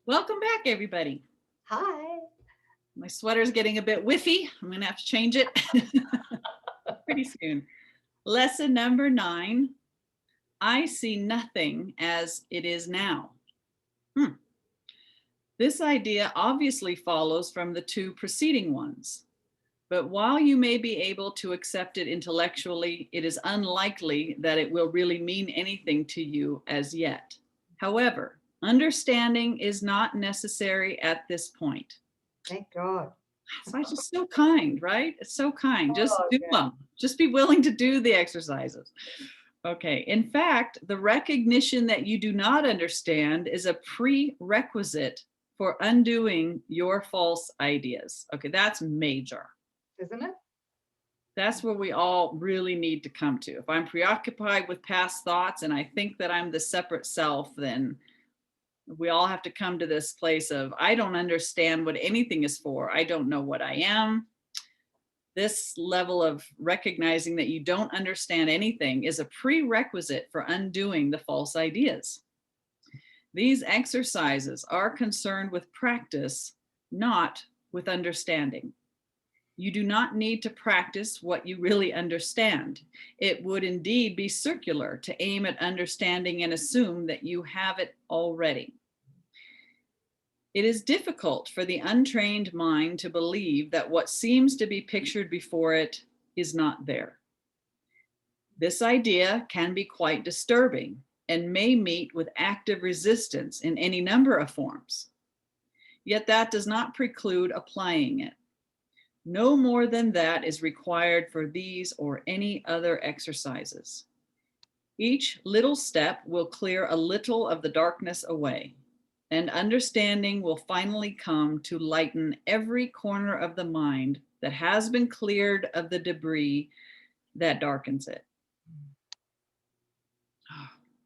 Welcome back, everybody. Hi. My sweater's getting a bit whiffy. I'm going to have to change it pretty soon. Lesson number 9. I see nothing as it is now. This idea obviously follows from the 2 preceding ones. But while you may be able to accept it intellectually, it is unlikely that it will really mean anything to you as yet. However, understanding is not necessary at this point. Thank God. It's just so kind, right? It's so kind. Just Oh, do yeah. them. Just be willing to do the exercises. Okay. In fact, the recognition that you do not understand is a prerequisite for undoing your false ideas. Okay, that's major. Isn't it? That's where we all really need to come to. If I'm preoccupied with past thoughts and I think that I'm the separate self, then we all have to come to this place of, I don't understand what anything is for. I don't know what I am. This level of recognizing that you don't understand anything is a prerequisite for undoing the false ideas. These exercises are concerned with practice, not with understanding. You do not need to practice what you really understand. It would indeed be circular to aim at understanding and assume that you have it already. It is difficult for the untrained mind to believe that what seems to be pictured before it is not there. This idea can be quite disturbing and may meet with active resistance in any number of forms. Yet that does not preclude applying it. No more than that is required for these or any other exercises. Each little step will clear a little of the darkness away, and understanding will finally come to lighten every corner of the mind that has been cleared of the debris that darkens it.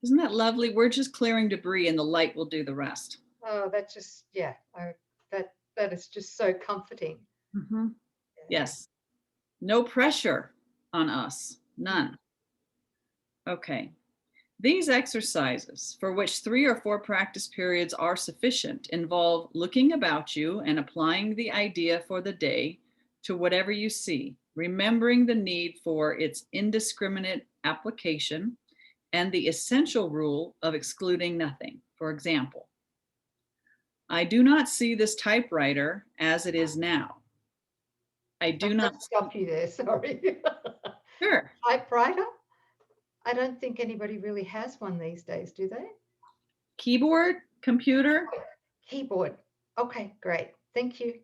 Isn't that lovely? We're just clearing debris and the light will do the rest. Oh, that just, yeah, that is just so comforting. Mm-hmm. Yes. No pressure on us, none. Okay. These exercises, for which 3 or 4 practice periods are sufficient, involve looking about you and applying the idea for the day to whatever you see, remembering the need for its indiscriminate application and the essential rule of excluding nothing. For example, I do not see this typewriter as it is now. I do not stop you there, sorry. Sure. Typewriter? I don't think anybody really has one these days, do they? Keyboard, computer. Keyboard. Okay, great. Thank you.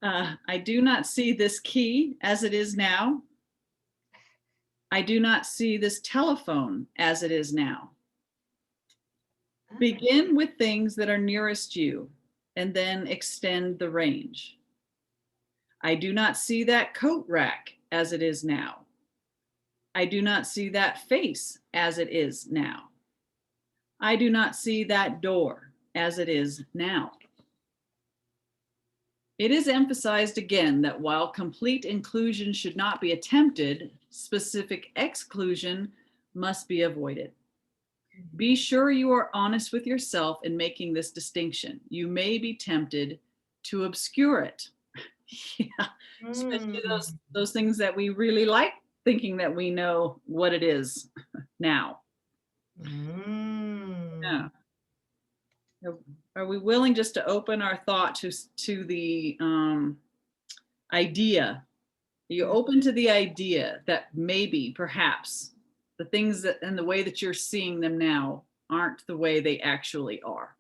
I do not see this key as it is now. I do not see this telephone as it is now. Begin with things that are nearest you and then extend the range. I do not see that coat rack as it is now. I do not see that face as it is now. I do not see that door as it is now. It is emphasized again that while complete inclusion should not be attempted, specific exclusion must be avoided. Be sure you are honest with yourself in making this distinction. You may be tempted to obscure it. Yeah, especially those things that we really like, thinking that we know what it is now. Yeah. Are we willing just to open our thought to the idea? Are you open to the idea that maybe, perhaps, the things that and the way that you're seeing them now aren't the way they actually are?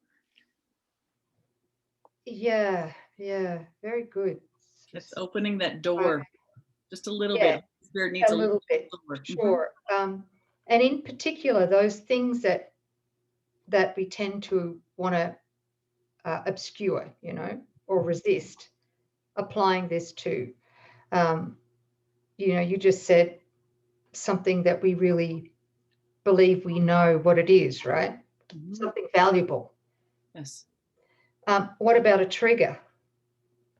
Yeah, very good. It's opening that door just a little Yeah, bit. Spirit needs a little bit, sure. And in particular, those things that we tend to want to obscure, or resist, applying this to. You just said something that we really believe we know what it is, right? Something valuable. Yes. What about a trigger?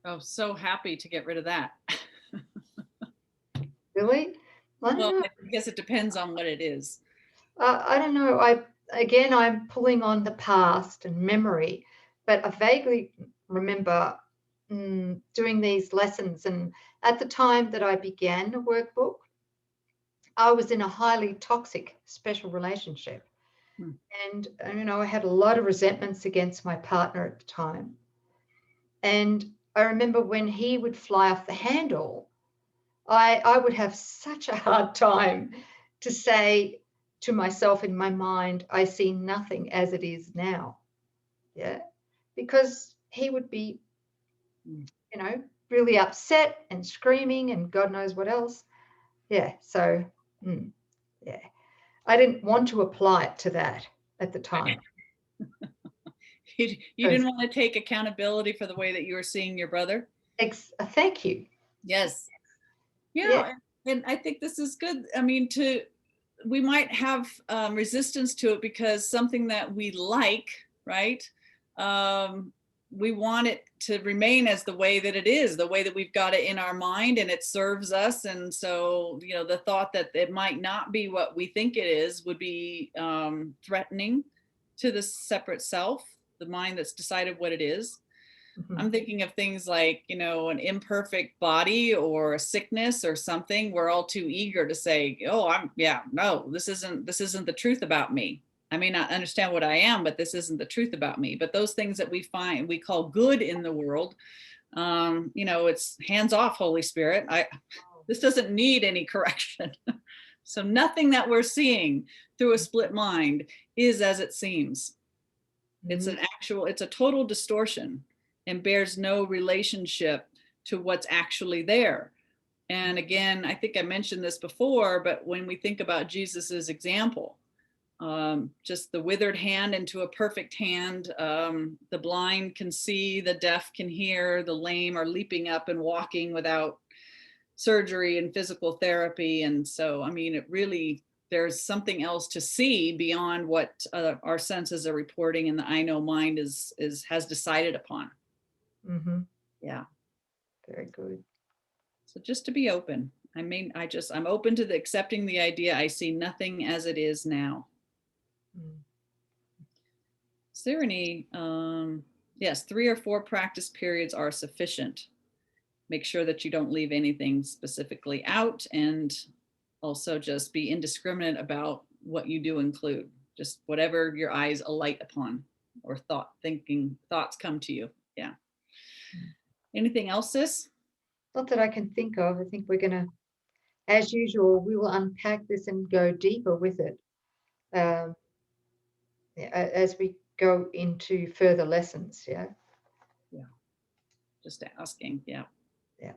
Oh, so happy to get rid of that. Really? Well, I guess it depends on what it is. I don't know. I'm pulling on the past and memory. but I vaguely remember doing these lessons. And at the time that I began the workbook, I was in a highly toxic special relationship. Hmm. And, I had a lot of resentments against my partner at the time. And I remember when he would fly off the handle, I would have such a hard time to say to myself in my mind, I see nothing as it is now. Yeah. Because he would be, really upset and screaming and God knows what else. Yeah. So, yeah. I didn't want to apply it to that at the time. You didn't want to take accountability for the way that you were seeing your brother? Thank you. Yes. Yeah. And I think this is good. I mean, we might have resistance to it because something that we like, right? We want it to remain as the way that it is, the way that we've got it in our mind, and it serves us. And so, the thought that it might not be what we think it is would be threatening to the separate self, the mind that's decided what it is. Mm-hmm. I'm thinking of things like, an imperfect body or a sickness or something. We're all too eager to say, oh, no, this isn't the truth about me. I may not understand what I am, but this isn't the truth about me. But those things that we call good in the world, it's hands off, Holy Spirit. This doesn't need any correction. So nothing that we're seeing through a split mind is as it seems. It's a total distortion and bears no relationship to what's actually there. And again, I think I mentioned this before, but when we think about Jesus's example, just the withered hand into a perfect hand, the blind can see, the deaf can hear, the lame are leaping up and walking without surgery and physical therapy. And so, I mean, there's something else to see beyond what our senses are reporting and the I know mind has decided upon. Mm-hmm. Yeah. Very good. So just to be open. I'm open to accepting the idea I see nothing as it is now. Is there any, yes, 3 or 4 practice periods are sufficient. Make sure that you don't leave anything specifically out, and also just be indiscriminate about what you do include, just whatever your eyes alight upon or thoughts come to you. Yeah. Anything else, sis? Not that I can think of. I think we're going to, as usual, we will unpack this and go deeper with it as we go into further lessons. Yeah. Yeah. Just asking. Yeah. Yeah.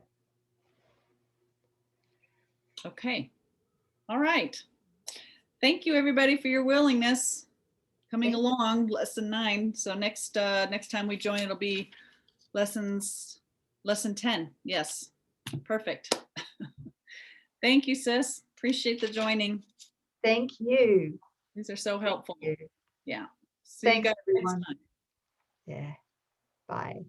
Okay. All right. Thank you, everybody, for your willingness coming along. Lesson 9. So next time we join, it'll be lesson 10. Yes. Perfect. Thank you, sis. Appreciate the joining. Thank you. These are so helpful. Yeah. See Thanks, you guys everyone. next time. Yeah. Bye.